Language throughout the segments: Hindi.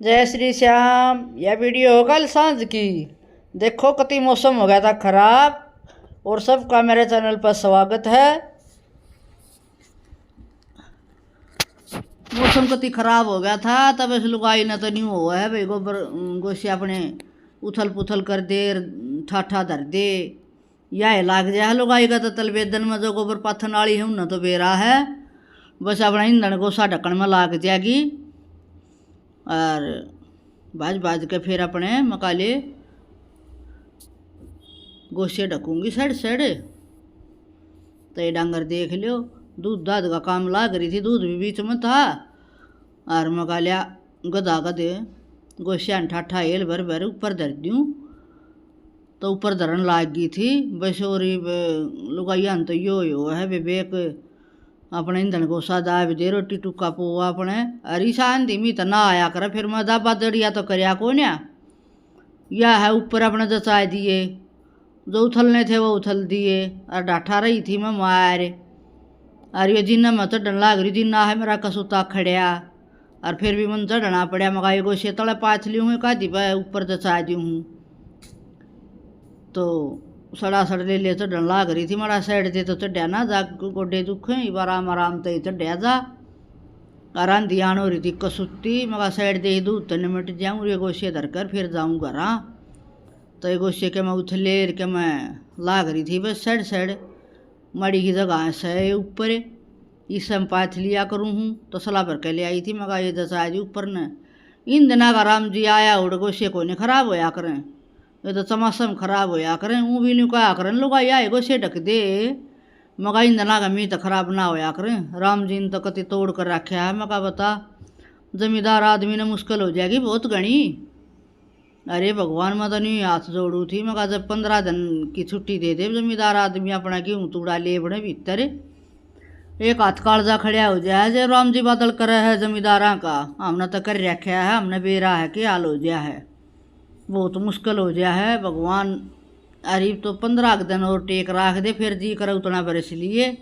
जय श्री श्याम। यह वीडियो कल सांझ की। देखो कति मौसम हो गया था खराब, और सबका मेरे चैनल पर स्वागत है। मौसम कति खराब हो गया था, तब इस लुगाई न तो नहीं हुआ है भाई। गोबर गोशी अपने उथल पुथल कर दे, ठाठा धर दे, यह लाग जाए लुगाई का। तो तलवेदन में जो गोबर पाथन वाली है उन तो बेरा है, बस अपना ईंधन गोसा ढक्कन में लाग जाएगी और बाज बाज के फिर अपने मकाले गोशे ढकूंगी साइड साइड। तो ये डांगर देख लियो, दूध दाद का काम लाग रही थी, दूध भी बीच में था। और मकालिया गधा गधे गोशिया ठाठा हेल भर भर ऊपर धर दूँ, तो ऊपर धरन लाग गई थी। बस और लुगाइया तो यो है बेबेक अपने ईंधन गोसा दाब दे, रोटी टुक्का पोआ अपने। अरे शान धीमी तो ना आया कर, फिर मैं दाबा दड़िया तो करया को न्या। या है ऊपर अपने जचा दिए, जो उथलने थे वो उथल दिए, और डाठा रही थी मैं मार। और ये जिन्ना मैं चढ़न लाग रही, जिन्ना है मेरा कसुता खड़िया, और फिर भी मन चढ़ना पड़ा। मगाई गोशे तले पाथ ली हूँ, कादी पर ऊपर जचा दी हूँ, तो सड़ा सड़ ले चढ़न लाग रही थी। मारा साइड दे तो चढ़िया ना जा, गोडे दुखे बार आराम आराम तो चढ़िया जा। और आंधी आन हो रही थी कसुती, मगा साइड दे दूध तो निमट जाऊँ, ये गोशे धर कर फिर जाऊँ घर। तो ये गोशे के मैं उथलेर के मैं लाग रही थी बस साइड साइड मड़ी की जगह से ऊपर। इस समय पाथ लिया करूँ हूँ तो सलाह भर के ले आई थी। मगा ये जचा जी ऊपर ने ईंधना का राम जी आया उड़ गोशे को नहीं खराब होया करें, ये तो चमासम खराब होया करें। ऊँ भी नहीं कहा करें लोग आए गोशे ढक दे, मगा ईंधना का मी तो खराब ना होया करें। राम जी ने तो कति तोड़ कर रखा है। मगा बता जमींदार आदमी ने मुश्किल हो जाएगी बहुत घनी। अरे भगवान मैं तो नहीं हाथ जोड़ू थी। मगा जब 15 दिन की छुट्टी दे दे जमींदार आदमी अपना गेहूँ तूड़ा ले बड़े भीतर, एक हाथ कालजा खड़िया हो जाए। जब राम जी बादल करे है जमींदारा का, हमने तो कर रखा है, हमने बेरा है कि हाल हो गया है, बहुत मुश्किल हो गया है भगवान। अरे तो 15 दिन और टेक राख दे, फिर जी करे उतना बरस लिए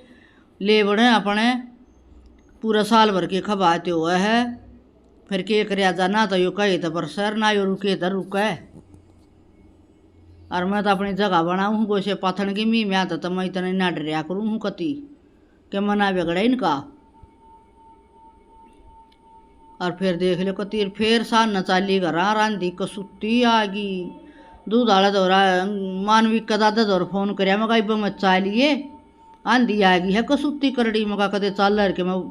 ले बड़े अपने पूरा साल भर के खबाते हुए है। फिर के कर जाना तो यो कहे तो बरसर ना यो रुके तो रुके। और मैं तो अपनी जगह बनाऊँ हूँ गोशे पाथन की मी मैं तो मैं इतना ना डरिया करूँ हूँ कति के मना बिगड़ा इनका। और फिर देख लो कती फिर सान न चाली घर रांधी कसुती आ गई। दूध आला दौरा मानविक का दादा दौर फोन कर मगा इब मत चालिए आंधी आ गई है कसुती करड़ी। मगा कदे चाल के मैं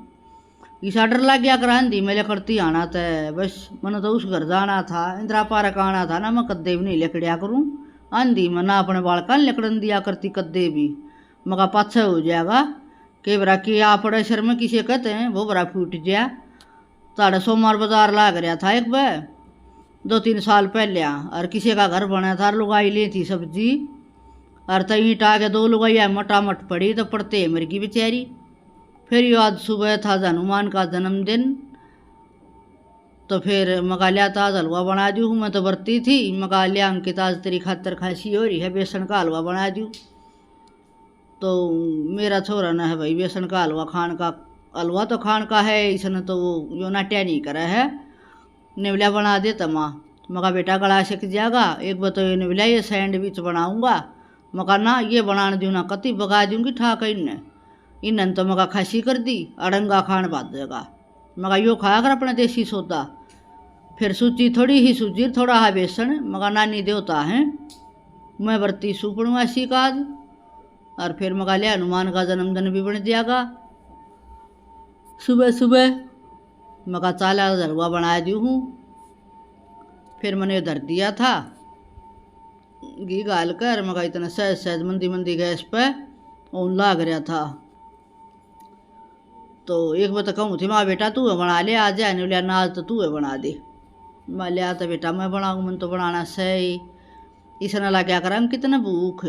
ईसा डर लग गया कर आंधी मेले करती आना तो बस मैंने तो उस घर जाना था, इंदिरा पार्क आना था ना। मैं कद्दे भी नहीं लिकड़िया करूँ आंधी में, ना अपने बालका लिकड़न दिया करती कद्दे भी। मगा पाछे हो जाएगा के बरा कि आप पड़े शर में किसे कहते हैं वो बरा फूट गया। साढ़े सोमवार बाजार लाग रहा था एक बार 2-3 साल पहले, और किसी का घर बना था, लुगाई ली थी सब्जी, और तई टा के 2 लुगाइया मटामट पड़ी तो पड़ते मर गई बेचारी। फिर यो आज सुबह था हनुमान का जन्मदिन, तो फिर मगा लिया ताज हलवा बना दूँ। मैं तो बरती थी, मगा लिया अंकित आज तेरी खातर खांसी हो रही है, बेसन का हलवा बना दूँ। तो मेरा छोरा ना है भाई बेसन का हलवा खान का, हलवा तो खान का है, इसने तो यो नाट्या नहीं करा है, निवलिया बना दे तमा। मगा बेटा गला सीख जाएगा, एक बार तो ये निवलिया ये सैंडविच बनाऊँगा। मगा ना ये बनाने दूँ ना कति बगा दूँगी ठाक इन्हन तो मगा खांसी कर दी, अड़ंगा खान बात देगा। मगा यो खाया कर अपने देसी सोदा, फिर सूची थोड़ी ही सूजी थोड़ा है बेसन। मगा नानी देवता है मैं बरती सूपणू ऐसी काज। और फिर मगा लिया हनुमान का जन्मदिन भी बन जाएगा। सुबह सुबह मगा चाला हलवा बना दी हूँ। फिर मैंने धर दिया था घी गाल कर, मगा इतना सहज सहज मंदी मंदी गैस पे ऊन लाग रहा था। तो एक बार तो कहूँ थी माँ बेटा तू है बना ले, आ जाए नहीं लिया नाज तो तू है बना दे। मैं लिया तो बेटा मैं बनाऊँ, मन तो बनाना सही। इसने ला क्या करा कितने भूख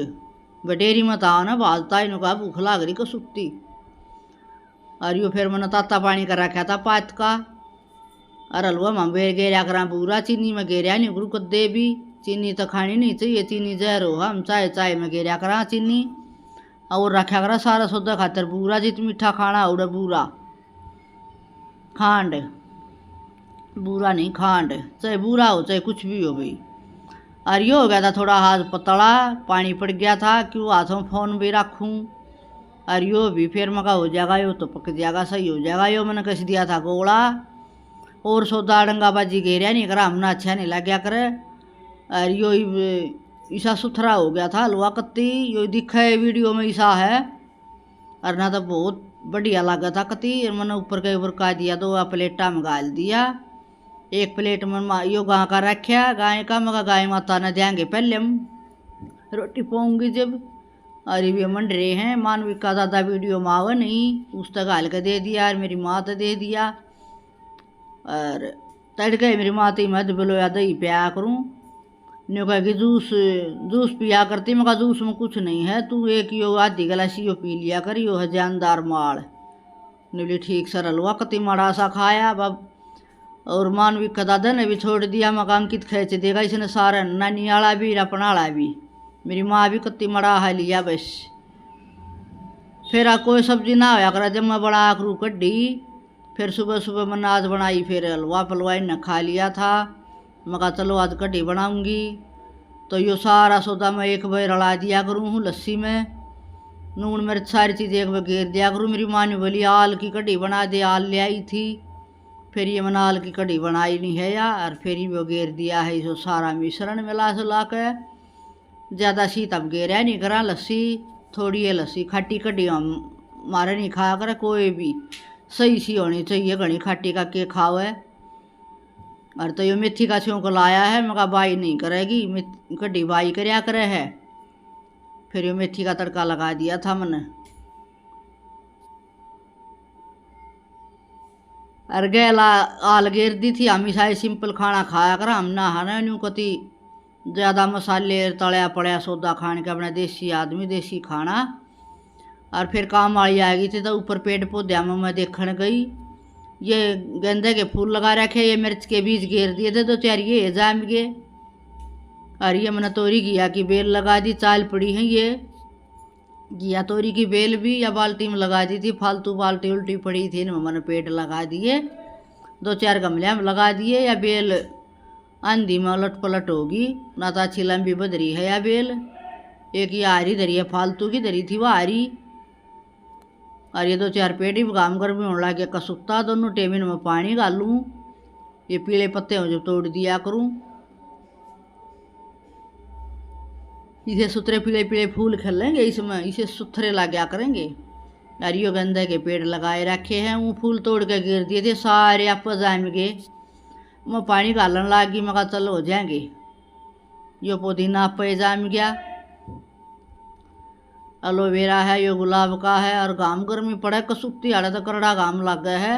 बटेरी मत आओ ना बाजता इन का भूख लाग रही को सुती। और यो फिर मैंने ताता पानी कर रखा था पात का, और हलवा में बेर गेरिया करा पूरा, चीनी में गेरिया नहीं गुरु कद्दे भी। चीनी तो खानी नहीं चाहिए, चीनी जहर हो, हम चाय चाय में गेरिया करा चीनी, और रखा करा सारा सौदा खातर पूरा, जित मीठा खाना उड़े पूरा खांड। बुरा नहीं खांड, चाहे बुरा हो चाहे कुछ भी हो भाई। और ये हो गया था थोड़ा हाथ पतला, पानी पड़ गया था, क्यों हाथों फ़ोन भी रखूँ। और यो भी फिर मका हो जाएगा, यो तो पक जाएगा, सही हो जाएगा। यो मैंने कस दिया था गोला, और सौदा डंगाबाजी घेरिया नहीं करा, हमने अच्छा नहीं लग गया करे। और यो ईसा सुथरा हो गया था हलवा कत्ती, यो दिखा है वीडियो में ईसा है। और ना तो बहुत बढ़िया लगा था कति। मैंने ऊपर के ऊपर का दिया, 2 प्लेटा में गाल दिया। एक प्लेट में यो गाय का रखा, गाय का मगा गाय माता ने देंगे पहले हम रोटी पाऊंगी जब। अरे भी मंड रहे हैं, मानविक का दादा वीडियो में आवा नहीं, उस तक गाल के दे दिया और मेरी माँ तो दे दिया। और तड़के मेरी माँ तो मत बोलो या दही पिया करूँ, न्यू कह कि जूस जूस पिया करती। मगर जूस में कुछ नहीं है, तू एक यो आधी गिलासी यो पी लिया कर, यो है जानदार माल। बोली ठीक सर, हलवा कति माड़ा सा खाया बब। और मानविक का दादा ने भी छोड़ दिया, मका अंकित खींच देगा इसने सारा, नानी आला भी अपना आला भी। मेरी माँ भी कति मड़ा है लिया बस। फिर कोई सब्जी ना होया करा, जब मैं बड़ा करू कड्डी। फिर सुबह सुबह मैंने आज बनाई, फिर हलवा पलवाई ने खा लिया था। मका चलो आज कड्डी बनाऊंगी। तो यो सारा सौदा मैं एक बार रला दिया करूँ हूँ लस्सी में, नून मिर्च सारी चीज़ एक बार घेर दिया करूँ। मेरी माँ ने बोली आल की कड्डी बना दे, आल ले आई थी। फिर ये मैंने आल की कड्डी बनाई नहीं है यार, फिर ही वो घेर दिया है इसो सारा मिश्रण मिला सुला के। ज़्यादा सी तब घेरा नहीं करा लस्सी, थोड़ी है लस्सी। खट्टी कड्डी हम मारे नहीं खाया करे कोई भी, सही सी होनी चाहिए, घनी खट्टी का के खावे। और तो ये मेथी का छौंक लाया है, मका बाई नहीं करेगी, कड्डी बाई करया करे है। फिर ये मेथी का तड़का लगा दिया था मैंने। और गैला आल घेर दी थी, हम ही सिंपल खाना खाया कर, हम ना है न्यू कति ज़्यादा मसाले तड़या पड़या सौदा खाने के, अपना देसी आदमी देसी खाना। और फिर काम वाली आ गई थी, तो ऊपर पेड़ पौधे में मैं देखने गई, ये गेंदे के फूल लगा रखे, ये मिर्च के बीज घेर दिए थे, तो चार ये जाम गए। और ये मैंने तोरी घिया की बेल लगा दी, चाल पड़ी है ये घिया तोरी की बेल भी, या बाल्टी में लगा दी थी, फालतू बाल्टी उल्टी पड़ी थी इनमें मैंने पेड़ लगा दिए। 2-4 गमले में लगा दिए, या बेल आंधी में उलट पलट होगी ना, तो अच्छी लंबी बदरी है या बेल। एक ये आरी धरी है, फालतू की धरी थी वो आरी। और ये 2-4 पेड़ ही काम गर्मी होने लग गया कसुत्ता, दोनों टेमिन में पानी डालूँ। ये पीले पत्ते हो जो तोड़ दिया करूँ, इसे सुथरे पीले पीले फूल खिलेंगे इसमें, इसे सुथरे लगा करेंगे। और यो गेंदे के पेड़ लगाए रखे हैं, वो फूल तोड़ के गिर दिए थे सारे, आप जाम गए। मैं पानी डालन लग गई, मका चलो हो जाएंगे। यो पुदीना पे जाम गया, एलोवेरा है, यो गुलाब का है। और घाम गर्मी पड़े कसुत्ती आड़े तो करड़ा घाम लग गया है।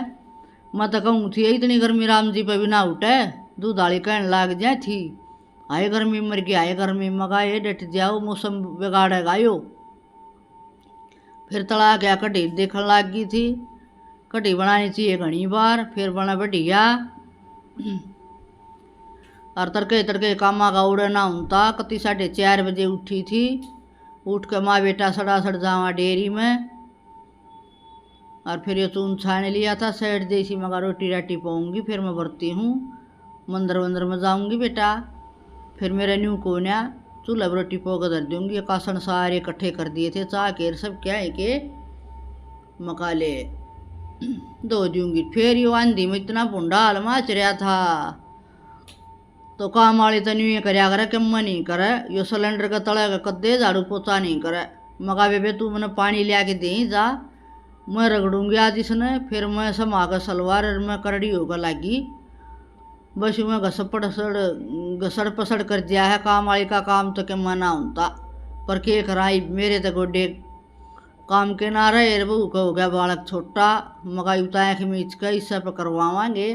मैं तो कहूँ थी इतनी गर्मी राम जी पे भी ना उठे, दूध आली कहने लग जाए थी, आए गर्मी मर गया, आए गर्मी मगा ये डट जाओ, मौसम बिगाड़ेगा यो। फिर तला गया कढ़ी देखने लग गई थी, कढ़ी बनानी चाहिए घनी बार, फिर बना बढ़िया। और तड़के तड़के कामा का उड़े ना होता, कति 4:30 बजे उठी थी, उठ के माँ बेटा सड़ा सड़ जावा डेयरी में। और फिर ये चून छान लिया था, सेठ जैसी मगा रोटी राटी पाऊँगी, फिर मैं बरती हूँ मंदिर वंदर में जाऊँगी बेटा। फिर मेरे न्यू को ना चूल्हा पर रोटी पो के धर दूँगी, कासन सारे इकट्ठे कर दिए थे, चाह के सब क्या है के मकाले धो दूँगी। फिर यो आंधी में इतना भुंडा हाल माच रहा था, तो काम वाली तो न्यू करया करे कि मैं नहीं करे, यो सिलेंडर के तले का कद्दे झाड़ू पोछा नहीं करे। मगा बेबे तू मैंने पानी लिया के दे जा, मैं रगड़ूंगी आज इसने। फिर मैं समा कर सलवार में करड़ी होकर लगी, बस मैं घसड़ पसड़ कर दिया है। काम वाली का काम तो के मना होता, पर के कराई मेरे तो गोडे काम के ना रहे, बहू का हो गया बालक छोटा, मगाई उताया कि मीच का इससे पर करवावांगे।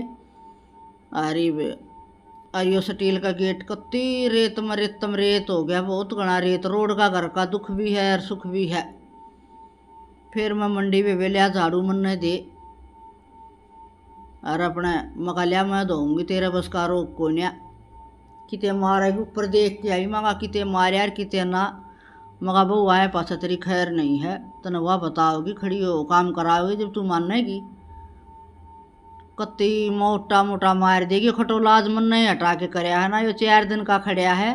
अरे यो स्टील का गेट कत्ती रेत में रेत हो गया, बहुत घना रेत, रोड का घर का दुख भी है और सुख भी है। फिर मैं मंडी पे लिया झाड़ू मन दे, और अपने मकालिया मैं धोऊंगी, तेरा बस का रोक को न्या किते मारेगी। ऊपर देख के आई मगा किते मारे यार किते ना, मगा बहू आए पाछा तेरी खैर नहीं है, तने वह बताओगी, खड़ी हो काम कराओगी जब तू मानेगी। कत्ती मोटा मोटा मार देगी खटोला। आज मन नहीं हटा के करया है ना, यो 4 दिन का खड़िया है,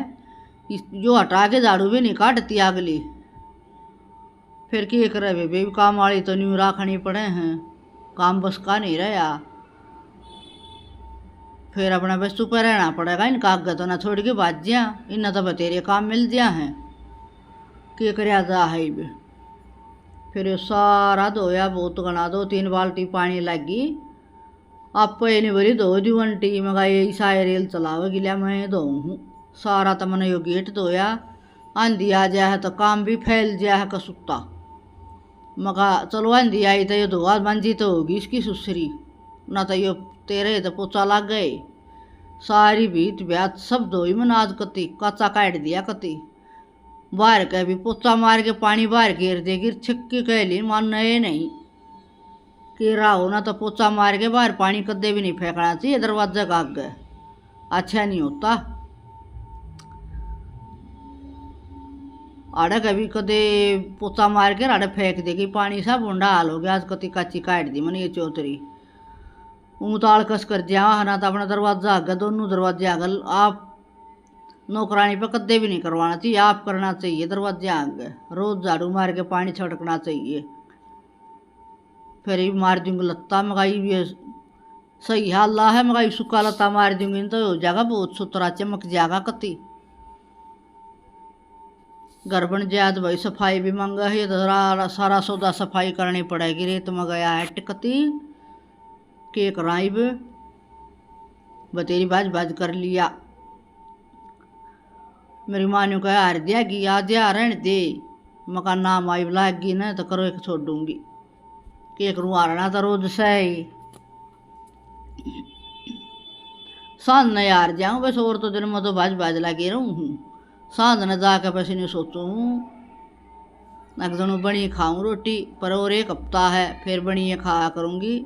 जो हटा के झाड़ू भी नहीं काटती अगली। फिर क्या करे बेबी, काम वाली तो न्यू राखनी पड़े हैं, काम बस का नहीं रहा। फिर अपना वस्तु पर रहना पड़ेगा, इन कागज तो ना छोड़ के बाजिया, इन तो बतेरे काम मिल दिया हैं, के करया जा है। फिर ये सारा धोया, बहुत घना 2-3 बाल्टी पानी लगी। आप नहीं बोली धो दी वंटी, मगा ये सारे रेल चलावेगी, लिया मैं धोऊँ सारा। तो मैंने यो गेट धोया, आंधी आ जाए है तो काम भी फैल जाए है कसुत्ता। मगा चलो आंधी आई तो ये धोआ मंजी तो होगी इसकी सुसरी, ना तो यो तेरे तो पोचा लग गए। सारी भीत ब्यात सब धोई मैंने आज, कति कच्चा काट दिया, कति बाहर का भी पोचा मार के पानी बाहर घेर दे, गिर छिक्की कह ली मान नए नहीं कि राहो ना, तो पोचा मार के बाहर पानी कदे भी नहीं फेंकना चाहिए दरवाजा का आगे, अच्छा नहीं होता। आड़े कभी कदे पोचा मार के आड़े फेंक देगी पानी, सा बुंडा हाल हो गया आज, कति काची काट दी मैंने ये चौधरी। उताल कस कर जा ना, तो अपना दरवाजा आगे, दोनों दरवाजे आगे आप नौकरानी पे कदे भी नहीं करवाना चाहिए, आप करना चाहिए दरवाजे आगे, रोज झाड़ू मार के पानी छिड़कना चाहिए। फिर ही मार दूंगी लत्ता, मगाई भी सही हाल है, मगाई सूखा लत्ता मार दूंगी तो हो जाएगा बहुत सुथरा, चमक जाएगा कति। घर बन जाए तो भाई सफाई भी मंगा है, तो सारा सौदा सफाई करनी पड़ेगी। रेत में गया है टिकती के कराइब, बतेरी बाज बाज कर लिया। मेरी माँ ने कहा हार दिया कि आज आ रहने दे, मकान नाम आई लागी ना तो करो एक छोड़ दूंगी, के करूँ हारना तो रोज सही सांझ न यार जाऊँ बस, और तो दिन में तो बाज बाज लगे रहूँ हूँ, सांझ न जाकर बस नहीं सोचूँ अगजनों बनी खाऊँ रोटी, पर और 1 हफ्ता है फिर बनी ये खाया करूँगी।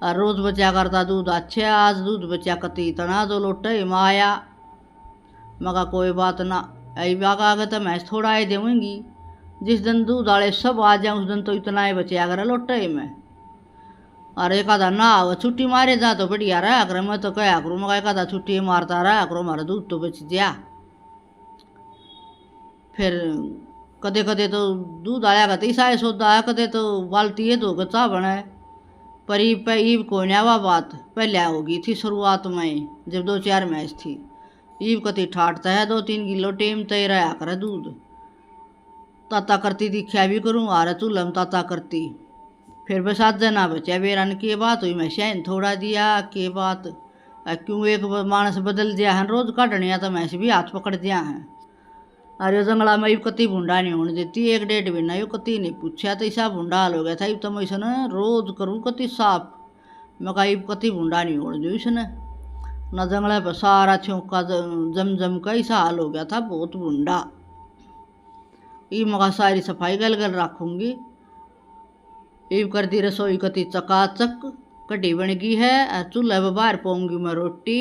और रोज़ बचा करता दूध अच्छे, आज दूध बचा कती इतना तो लोटे माया, मगा कोई बात ना, आई बागा आगे तो मैं थोड़ा ही देऊँगी, जिस दिन दूध वाले सब आ जाए उस दिन तो इतना ही बचा कर लोटे में। और एक आधा ना हो छुट्टी मारे जा तो बढ़िया रहा कर, मैं तो क्या करूँ, मगा एक आधा छुट्टी मारता रहा करो, हमारा दूध तो बच गया। फिर कदे कदे तो दूध आया करती साय सौदा है, कदे तो बाल्टी है 2 गचा बने, पर ईब को नया बात पहले होगी थी शुरुआत में, जब 2-4 मैच थी। ईब कति ठाटता है 2-3 किलो टेम तय रहा करे दूध, ताता करती दिखा भी करूँ आ रहा चूल्हा ताता करती। फिर बस आज ना बचा बेरान की बात हुई, मैं शहन थोड़ा दिया के बात, क्यों एक मानस बदल दिया है, रोज काटनिया तो मैं भी हाथ पकड़ दिया है। अरे जंगला में कति भूडा नहीं होने देती, 1-1.5 महीना यो कति नहीं पूछा तो ऐसा भूडा हाल हो गया था। तो मैं इसने रोज करूँ कति साफ, मैं कहा कति भूडा नहीं होने दो इसने न, जंगला पर सारा छौका जम जम का ऐसा हाल हो गया था, बहुत भूडा। ये मगा सारी सफाई गल गल रखूँगी। ईब कर दी रसोई कति चकाचक, कढ़ी बन गई है, चूल्हे पर बाहर पाऊँगी मैं रोटी,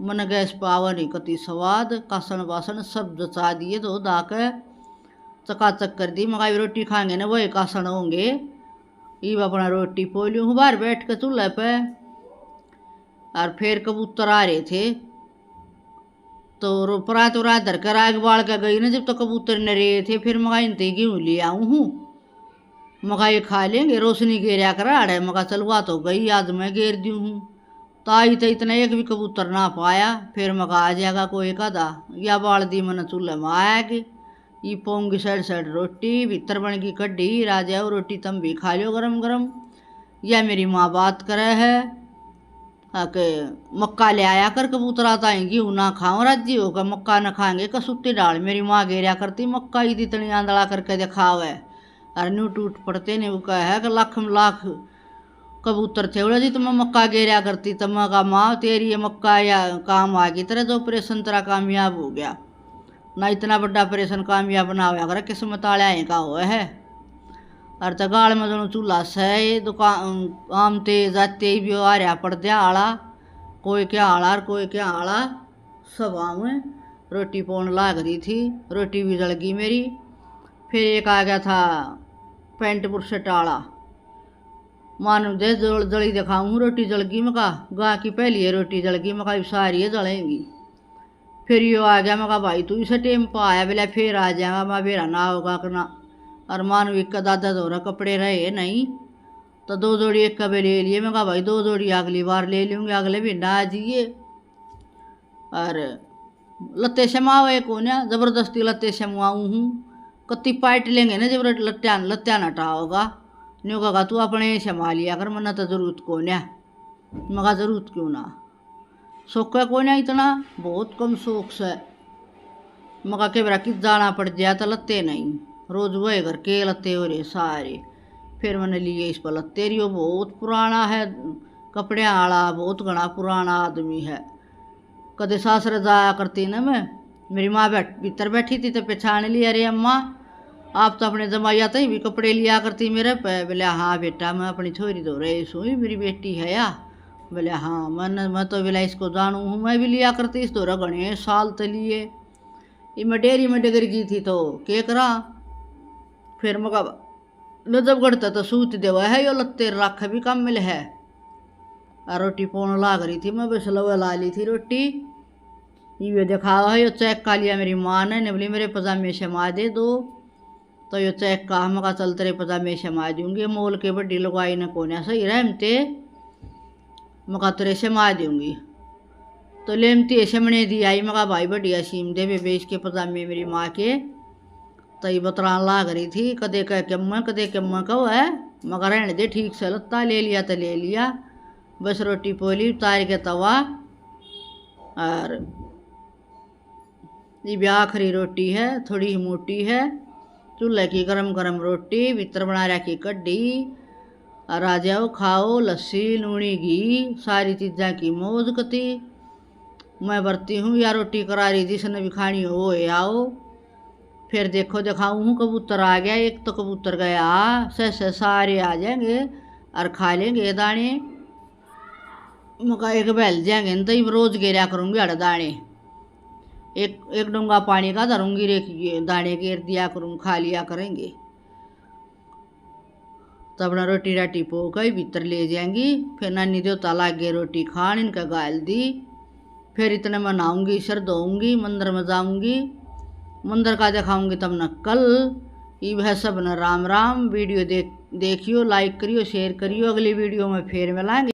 मन गैस पावा नहीं कति स्वाद, कासन बासन सब जचा दिए धो धा के चकाचक कर दी। मगाई रोटी खाएंगे ना वही कासन होंगे। ईब अपना रोटी पोली हूँ बाहर बैठ के चूल्हे पे, और फिर कबूतर आ रहे थे तो परात उरात धर कर आग बाल के गई ना, जब तो कबूतर न रहे थे, फिर मगाई इनते गेहूँ ले आऊँ हूँ, मगा ये खा लेंगे, रोशनी गेरिया करा है, मगा चलवा तो गई आज मैं गेर दी हूँ, ताई तो इतना एक भी कबूतर ना पाया। फिर मगा आ जाएगा कोई एक आधा, या बाल दी मन चूल्हे में आएगी। ये पोंगी साइड रोटी, भीतर बन गई कड्डी, राजा रोटी तुम भी खा लो गरम गरम। या मेरी माँ बात करे है कि मक्का ले आया कर कबूतर आता आएंगी, ना खाओ राजी होगा, मक्का न खाएंगे कसुत्ती डाल। मेरी माँ घेरिया करती मक्का ही इतनी आंदड़ा करके दिखावे, और न्यू टूट पड़ते ने वो कहा है कि लाख में लाख कबूतर थे बोला जी, तुम मक्का गेरिया करती, तब का माँ तेरी ये मक्का या काम आ गई, तेरा जो ऑपरेशन तेरा कामयाब हो गया ना, इतना बड़ा ऑपरेशन कामयाब ना हुआ कर किस्मत आया का हुआ है। और तगाड़ में जो चूल्हा से दुकान आमते जाते भी आ रहा पड़ दिया आड़ा, कोई क्या आड़ा और कोई क्या आड़ा, सब में रोटी पौन लाग रही थी, रोटी भी जल गई मेरी। फिर एक आ गया था पैंट बुरशट आड़ा, मानो दे जली दिखाऊँ रोटी जल गई। मैं कहा गा की पहली है रोटी जल गई। मैं कहा सारी है जलेंगी। फिर यो आ गया। मैं कहा भाई तू इसे टेम पा आया बोला फिर आ जाएगा। मैं बेरा ना होगा करना। और मानविक का दादा दौरा कपड़े रहे नहीं तो 2 जोड़ी एक कबे ले लिए। मैं कहा भाई 2 जोड़ी अगली बार ले लूँगी, अगले महीना आ जाइए। और लत्ते शमावे को ना ज़बरदस्ती लत्ते शमवाऊँ हूँ। कत्ती पाइट लेंगे ना जब लत्या नटा होगा। न्यू कहा तू अपने शमा लिया कर, मना तो जरूरत को ना। मगा जरूरत क्यों ना, शौक है को ना इतना, बहुत कम शौक से। मगा के बरा कि जाना पड़ जाए तो लत्ते नहीं, रोज वह घर के लत्ते हो रहे सारे। फिर मैंने लिए इस पर लत्ते रियो, बहुत पुराना है कपड़े आला, बहुत घना पुराना आदमी है। कदे सासर जाया करती ना मैं, मेरी माँ भीतर बैठी थी तो पहचान लिया, अरे अम्मा आप तो अपने जमाइया तई भी कपड़े लिया करती मेरे पे। बोले हाँ बेटा मैं अपनी छोरी दो रही सोई, मेरी बेटी है या। बोले हाँ मैं तो बोला इसको जानू हूँ, मैं भी लिया करती इस दौरा घने साल तो लिए। ये मैं डेयरी में डगर गई थी तो के करा। फिर मगा जब गढ़ता तो सूत देवा है यो लत्ते रख भी कम मिल है। और रोटी पौन लाग रही थी मैं, बस लवा ला ली थी रोटी। ये देखा है यो चेक का लिया मेरी माँ ने बोली मेरे पजामे शमा दे दो। तो यो चेक का मगा चल तेरे पजामे शमा दूंगी, मोल के बड्डी लगवाई न कोने सही रहमते मगा तेरे शमा दूंगी। तो लेमती शमने दी आई। मगा भाई बढ़िया सीम दे बेच के पजामे मेरी माँ के। तो ये बतरान लाग रही थी, कदे कह कदे कम्मा कहो है। मगर रहने दे ठीक से, लत्ता ले लिया तो ले लिया। बस रोटी पोली उतार के तवा। और ये भी आखिरी रोटी है, थोड़ी ही मोटी है। चूल्हे की गरम गरम रोटी भीतर बना रखी कड्डी। और आ जाओ खाओ, लस्सी लूणी घी सारी चीज़ा की मौज कती। मैं बरती हूँ या रोटी करारी जिसने भी खानी हो आओ। फिर देखो दिखाऊँ हूँ कबूतर आ गया, एक तो कबूतर गया से सारे आ जाएंगे और खा लेंगे दाने। मका एक बैल जाएंगे न तो रोज गेरा करूँगी अड़ दाने, एक डोंगा पानी का धरूंगी, रे दाने घेर दिया करूँ, खा लिया करेंगे। तब अपना रोटी राटी पो गई भीतर ले जाएंगी। फिर नानी देवता लागे रोटी खान, इनका गाल दी। फिर इतने में नहाऊंगी, सिर धोऊंगी, मंदिर में जाऊंगी, मंदिर का दिखाऊंगी तब न कल। ये है सब न राम राम। वीडियो देखियो, लाइक करियो, शेयर करियो। अगली वीडियो में फिर मिलाएंगे।